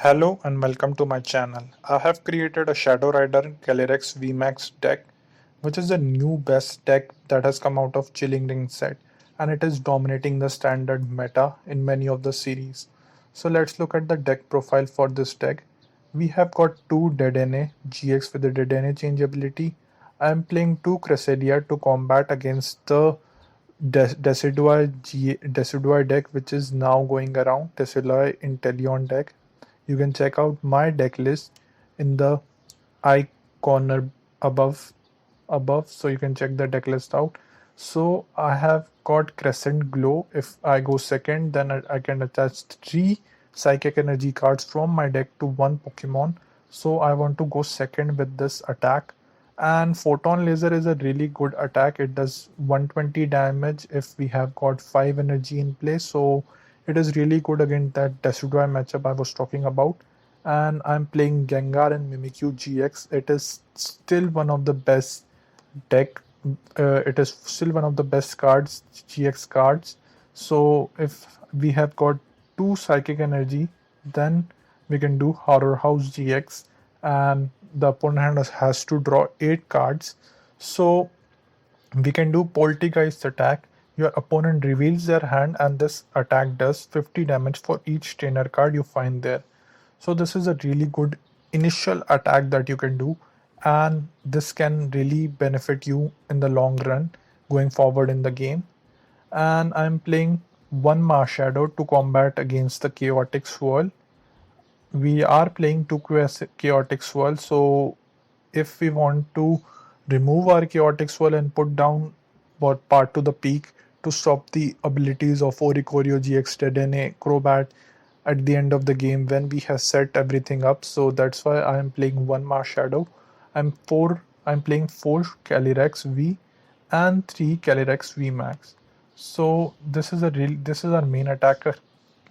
Hello and welcome to my channel. I have created a Shadow Rider Calyrex VMAX deck, which is the new best deck that has come out of Chilling Ring set, and it is dominating the standard meta in many of the series. So let's look at the deck profile for this deck. We have got two Dedenne-GX with the Dedenne change ability. I am playing two Cresselia to combat against the Decidueye deck, which is now going around, Decidueye Inteleon deck. You can check out my deck list in the eye corner above, so you can check the deck list out. So I have got Crescent Glow. If I go second, then I can attach 3 psychic energy cards from my deck to one Pokemon. So I want to go second with this attack. And Photon Laser is a really good attack. It does 120 damage if we have got 5 energy in play. So it is really good against that Decidueye matchup I was talking about. And I'm playing Gengar and Mimikyu-GX. It is still one of the best deck. It is still one of the best cards, GX cards. So if we have got 2 psychic energy, then we can do Horror House GX, and the opponent has to draw 8 cards. So we can do Poltergeist attack. Your opponent reveals their hand, and this attack does 50 damage for each trainer card you find there. So this is a really good initial attack that you can do, and this can really benefit you in the long run going forward in the game. And I'm playing one Marshadow to combat against the Chaotic Swell. We are playing two Chaotic Swell, so if we want to remove our Chaotic Swell and put down what part to the peak to stop the abilities of Oricorio GX Dedenne Crobat at the end of the game when we have set everything up. So that's why I am playing one Marshadow. I'm playing 4 Calyrex V and 3 Calyrex VMAX. So this is our main attacker,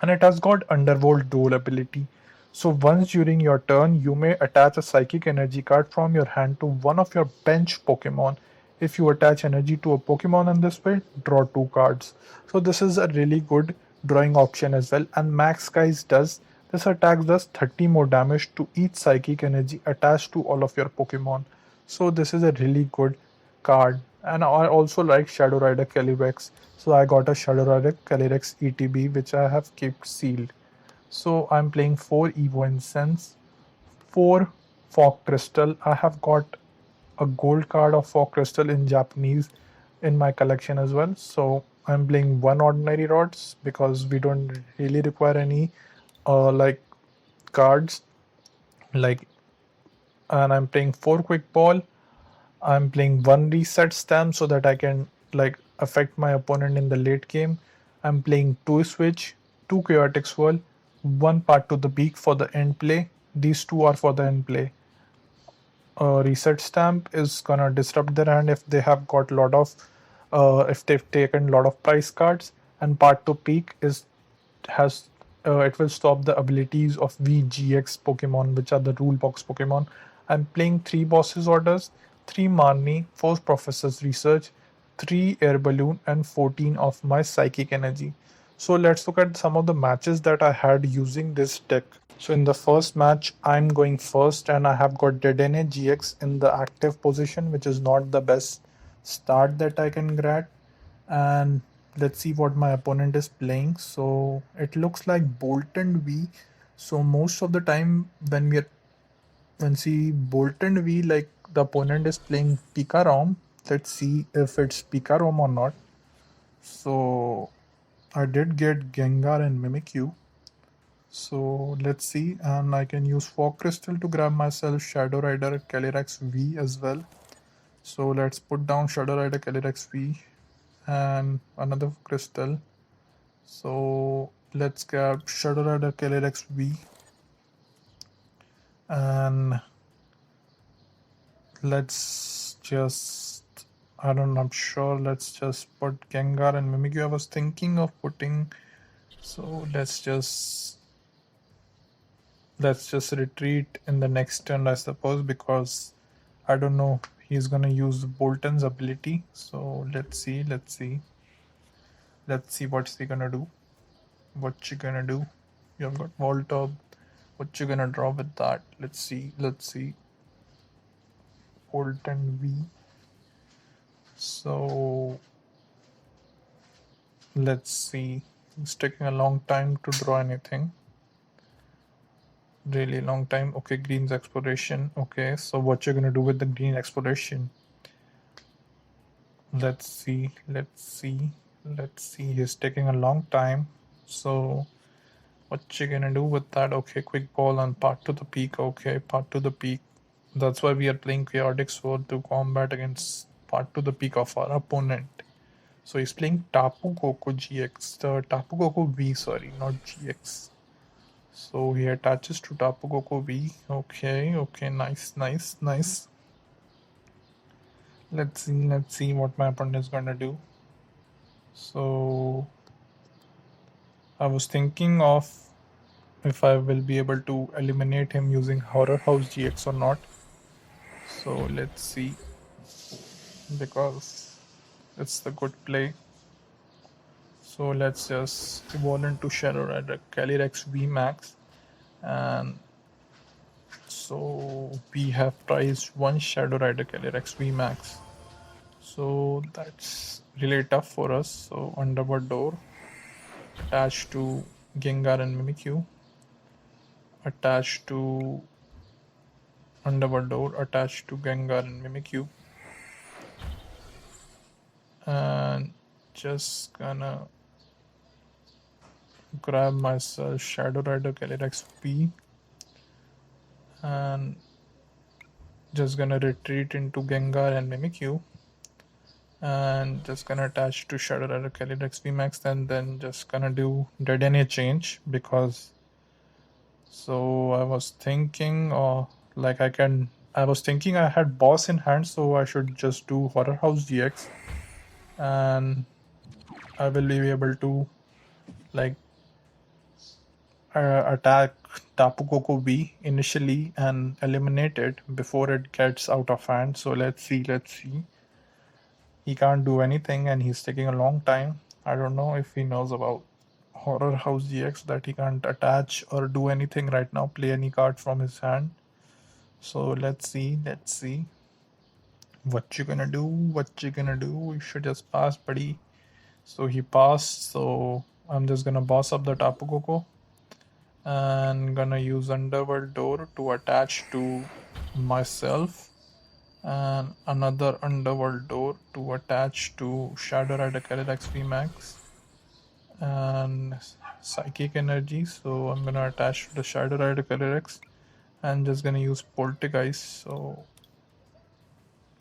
and it has got Underworld Duel ability. So once during your turn, you may attach a psychic energy card from your hand to one of your bench Pokemon. If you attach energy to a Pokemon in this way, draw 2 cards. So this is a really good drawing option as well. And Max Guys does this attack does 30 more damage to each psychic energy attached to all of your Pokemon. So this is a really good card. And I also like Shadow Rider Calyrex. So I got a Shadow Rider Calyrex ETB, which I have kept sealed. So I'm playing 4 Evo Incense, 4 Fog Crystal. I have got a gold card of Fog Crystal in Japanese in my collection as well. So I'm playing 1 Ordinary Rods because we don't really require any like cards like. And I'm playing 4 Quick Ball. I'm playing 1 Reset Stamp so that I can like affect my opponent in the late game. I'm playing 2 Switch, 2 Chaotic Swell, 1 part to the peak for the end play. These 2 are for the end play. Reset Stamp is gonna disrupt their hand if they have got lot of if they've taken a lot of price cards, and part to peak is has it will stop the abilities of VGX Pokemon, which are the rule box Pokemon. I'm playing 3 bosses orders, 3 Marnie, 4 Professor's Research, 3 Air Balloon, and 14 of my Psychic Energy. So let's look at some of the matches that I had using this deck. So in the first match, I'm going first, and I have got Dedenne-GX in the active position, which is not the best start that I can grab. And let's see what my opponent is playing. So it looks like Bolton V. So most of the time when see Bolton V, like the opponent is playing Pikarom. Let's see if it's Pikarom or not. So I did get Gengar and Mimikyu. So let's see, and I can use Fog Crystal to grab myself Shadow Rider Calyrex V as well. So let's put down Shadow Rider Calyrex V and another crystal. So let's grab Shadow Rider Calyrex V, and let's just I'm sure, let's just put Gengar and Mimikyu. I was thinking of putting, so let's just retreat in the next turn, I suppose, because I don't know, he's gonna use Bolton's ability. So let's see what's he gonna do. You have got Voltorb, What you gonna draw with that? Let's see. Bolton V. So let's see. It's taking a long time to draw anything. Really long time. Okay, green's exploration. Okay, so what you're gonna do with the green exploration? Let's see. He's taking a long time. So what you gonna do with that? Okay, quick ball and part to the peak. Okay, part to the peak. That's why we are playing Chaotic Swell to combat against part to the peak of our opponent. So he's playing Tapu Koko GX, Tapu Koko V, sorry, not GX. So he attaches to Tapu Koko V. Okay, nice. Let's see what my opponent is gonna do. So I was thinking of if I will be able to eliminate him using Horror House GX or not. So let's see, because it's the good play. So let's just evolve into Shadow Rider Calyrex VMAX, and so we have priced one Shadow Rider Calyrex VMAX. So that's really tough for us. So Underworld Door attached to Gengar and Mimikyu, attached to Underworld Door, attached to Gengar and Mimikyu, and just gonna grab myself Shadow Rider Calyrex V and just gonna retreat into Gengar and Mimikyu and just gonna attach to Shadow Rider Calyrex VMAX, and then just gonna do Dedenne change, because so I was thinking I had boss in hand, so I should just do Horror House GX and I will be able to like attack Tapu Koko V initially and eliminate it before it gets out of hand. So let's see. He can't do anything and he's taking a long time. I don't know if he knows about Horror House GX, that he can't attach or do anything right now, play any card from his hand. So let's see. What you gonna do? You should just pass, buddy. So he passed, so I'm just gonna boss up the Tapu Koko and gonna use Underworld Door to attach to myself, and another Underworld Door to attach to Shadow Rider Calyrex VMAX and Psychic Energy. So I'm gonna attach to the Shadow Rider Calyrex and just gonna use Poltergeist.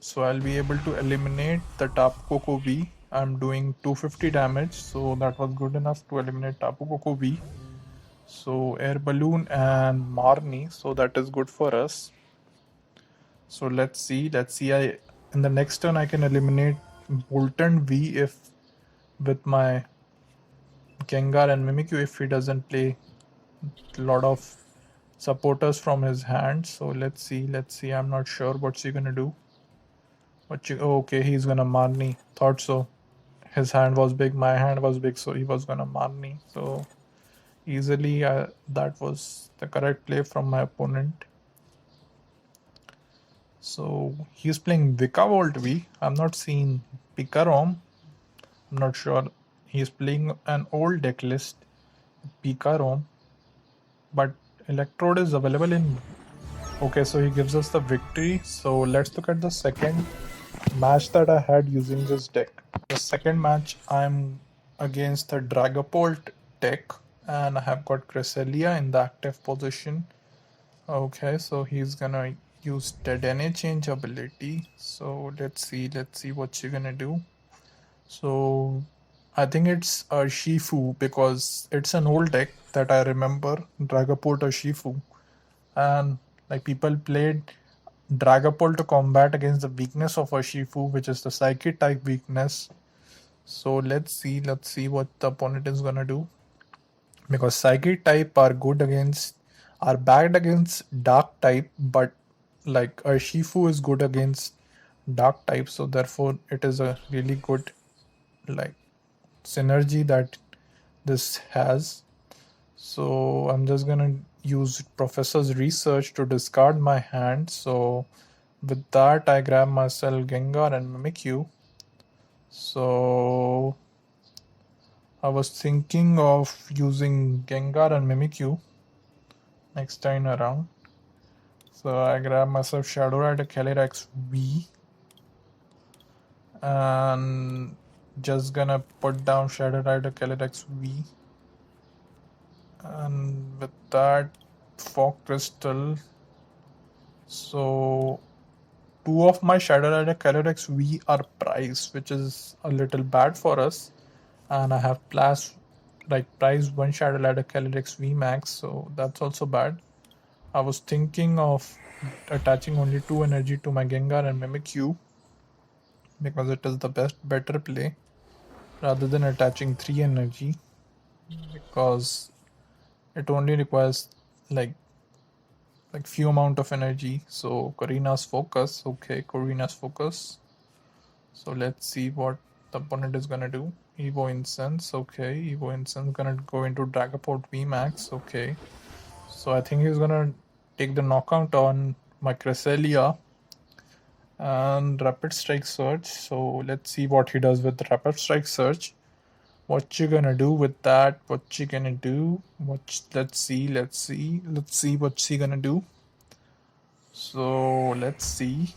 So I'll be able to eliminate the Tapu Koko V. I'm doing 250 damage, so that was good enough to eliminate Tapu Koko V. So Air Balloon and Marnie, so that is good for us. So let's see. In the next turn I can eliminate Bolton V if with my Gengar and Mimikyu, if he doesn't play a lot of supporters from his hand. So let's see. I'm not sure what's he gonna do. Okay, he's gonna Marnie. Thought so. His hand was big, my hand was big, so he was gonna Marnie. So easily, that was the correct play from my opponent. So he's playing Vikavolt V. I'm not seeing Pikarom. I'm not sure. He's playing an old deck list, Pikarom, but Electrode is available in. Okay, so he gives us the victory. So let's look at the second match that I had using this deck. The second match, I'm against the Dragapult deck, and I have got Cresselia in the active position. Okay, so he's gonna use Dedenne change ability. So let's see what you're gonna do. So I think it's a Shifu, because it's an old deck that I remember, Dragapult or Shifu, and like people played Dragapult to combat against the weakness of Urshifu, which is the Psychic type weakness. So let's see what the opponent is gonna do, because Psychic type are bad against Dark type, but like Urshifu is good against Dark type, so therefore it is a really good like synergy that this has. So I'm just gonna used Professor's research to discard my hand. So with that, I grab myself Gengar and Mimikyu. So I was thinking of using Gengar and Mimikyu next time around. So I grab myself Shadow Rider Calyrex V and just gonna put down Shadow Rider Calyrex V, and with that Fog Crystal. So two of my Shadow Rider Calyrex V are priced, which is a little bad for us, and I have priced one Shadow Rider Calyrex VMAX, so that's also bad. I was thinking of attaching only 2 energy to my Gengar and Mimikyu because it is the better play rather than attaching 3 energy, because it only requires like few amount of energy. So Karina's focus, okay, Karina's focus. So let's see what the opponent is gonna do. Evo Incense, okay, Evo Incense gonna go into Dragapult VMAX, okay. So I think he's gonna take the knockout on my Cresselia and Rapid Strike Surge. So let's see what he does with Rapid Strike Surge. What you gonna do with that? What you gonna do? Let's see what's he gonna do. So let's see.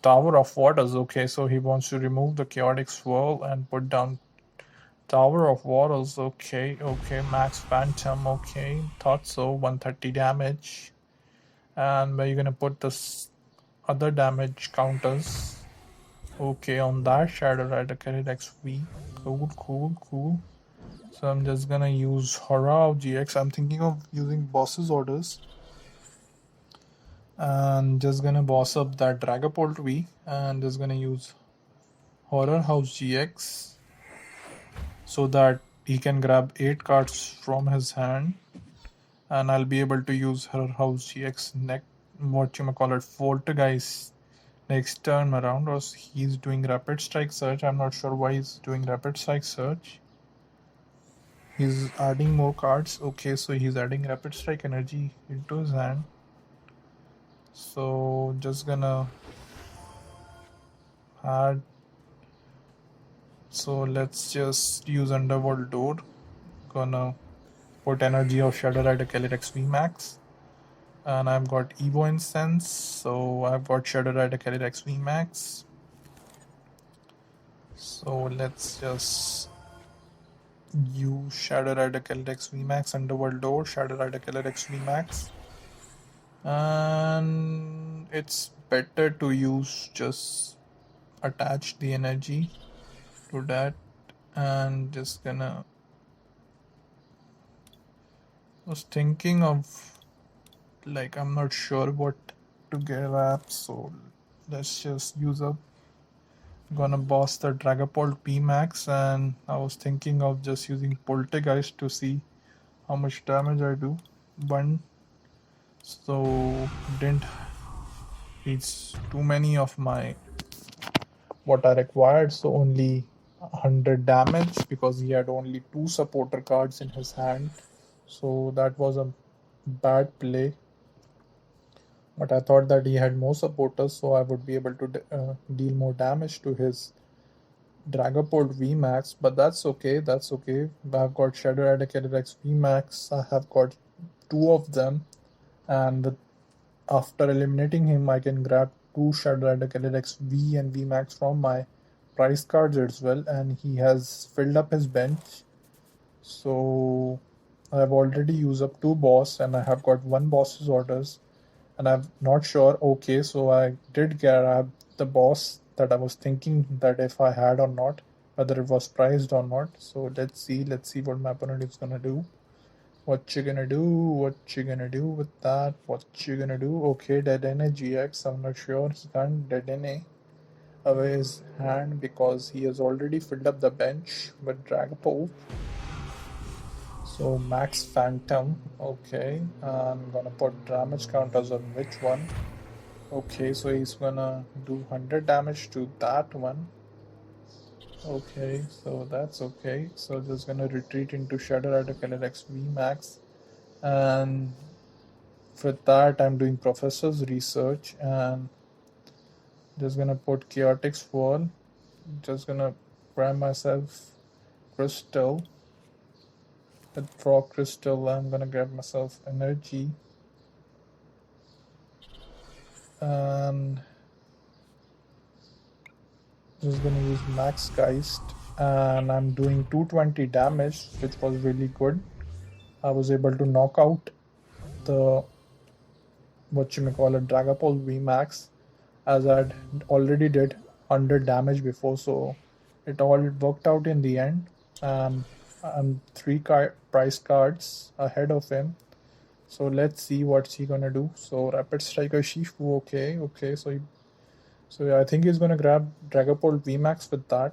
Tower of Waters, okay, so he wants to remove the Chaotic Swell and put down Tower of Waters, okay, Max Phantom, okay, thought so, 130 damage. And where you gonna put this other damage counters? Okay, on that Shadow Rider Calyrex V. Cool. So I'm just gonna use Horror GX. I'm thinking of using boss's orders. And just gonna boss up that Dragapult V and just gonna use Horror House GX so that he can grab 8 cards from his hand, and I'll be able to use Horror House GX Poltergeist next turn around, or he's doing Rapid Strike Surge. I'm not sure why he's doing Rapid Strike Surge. He's adding more cards. Okay, so he's adding Rapid Strike energy into his hand. So just gonna add. So let's just use Underworld Door. Gonna put energy of Shadow Rider Calyrex VMAX. And I've got Evo Incense. So I've got Shadow Rider Calyrex VMAX. So let's just use Shadow Rider Calyrex VMAX, Underworld Door, Shadow Rider Calyrex VMAX. And it's better to use just attach the energy to that, and just gonna was thinking of I'm not sure what to grab, so let's just use up. Gonna boss the Dragapult P-Max, and I was thinking of just using Poltergeist to see how much damage I do. One, so didn't reach too many of my what I required, so only 100 damage because he had only 2 supporter cards in his hand. So that was a bad play. But I thought that he had more supporters, so I would be able to deal more damage to his Dragapult VMAX. But that's okay. I've got Shadow Rider Calyrex VMAX. I have got 2 of them, and after eliminating him, I can grab 2 Shadow Rider Calyrex V and VMAX from my prize cards as well, and he has filled up his bench. So I've already used up 2 boss, and I have got 1 boss's orders, and I'm not sure. Okay, so I did grab the boss that I was thinking that if I had or not, whether it was priced or not. So let's see what my opponent is gonna do. What you gonna do with that? What you gonna do? Okay, Dedenne-GX. I'm not sure. He can't Dedenne away his hand because he has already filled up the bench with Dragapult. So Max Phantom. Okay, I'm gonna put damage counters on which one. Okay, so he's gonna do 100 damage to that one. Okay, so that's okay. So just gonna retreat into Shadow Rider Calyrex VMAX, and with that, I'm doing professor's research and just gonna put Chaotic Swell. Just gonna grab myself crystal. With Fog Crystal, I'm gonna grab myself energy. And just gonna use Max Geist. And I'm doing 220 damage, which was really good. I was able to knock out the Dragapult VMAX, as I'd already did 100 damage before, so it all worked out in the end. I'm 3 price cards ahead of him, so let's see what's he gonna do. So Rapid Striker Shifu, okay, so I think he's gonna grab Dragapult VMAX with that,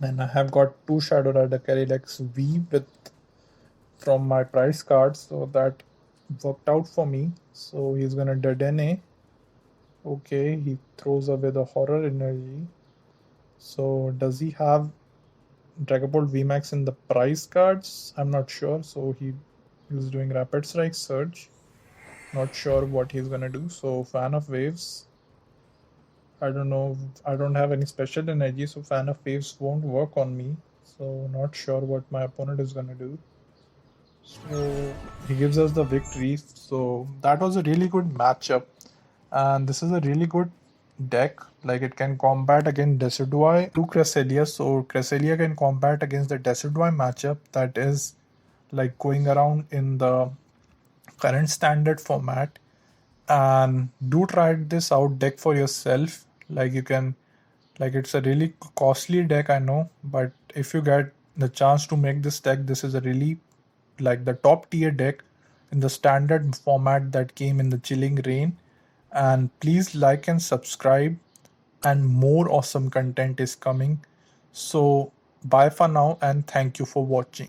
and I have got 2 Shadow Rider Calyrex V with from my price cards, so that worked out for me. So he's gonna Dedenne. Okay, he throws away the horror energy. So does he have Dragapult VMAX in the price cards? I'm not sure. So he's doing Rapid Strike Surge. Not sure what he's gonna do. So Fan of Waves. I don't know. I don't have any special energy, so Fan of Waves won't work on me. So not sure what my opponent is gonna do. So he gives us the victory. So that was a really good matchup, and this is a really good deck. Like, it can combat against Decidueye to Cresselia. So Cresselia can combat against the Decidueye matchup that is like going around in the current standard format. And do try this out deck for yourself. Like, you can, like, it's a really costly deck, I know, but if you get the chance to make this deck, this is a really like the top tier deck in the standard format that came in the Chilling Reign. And please like and subscribe, and more awesome content is coming. So bye for now, and thank you for watching.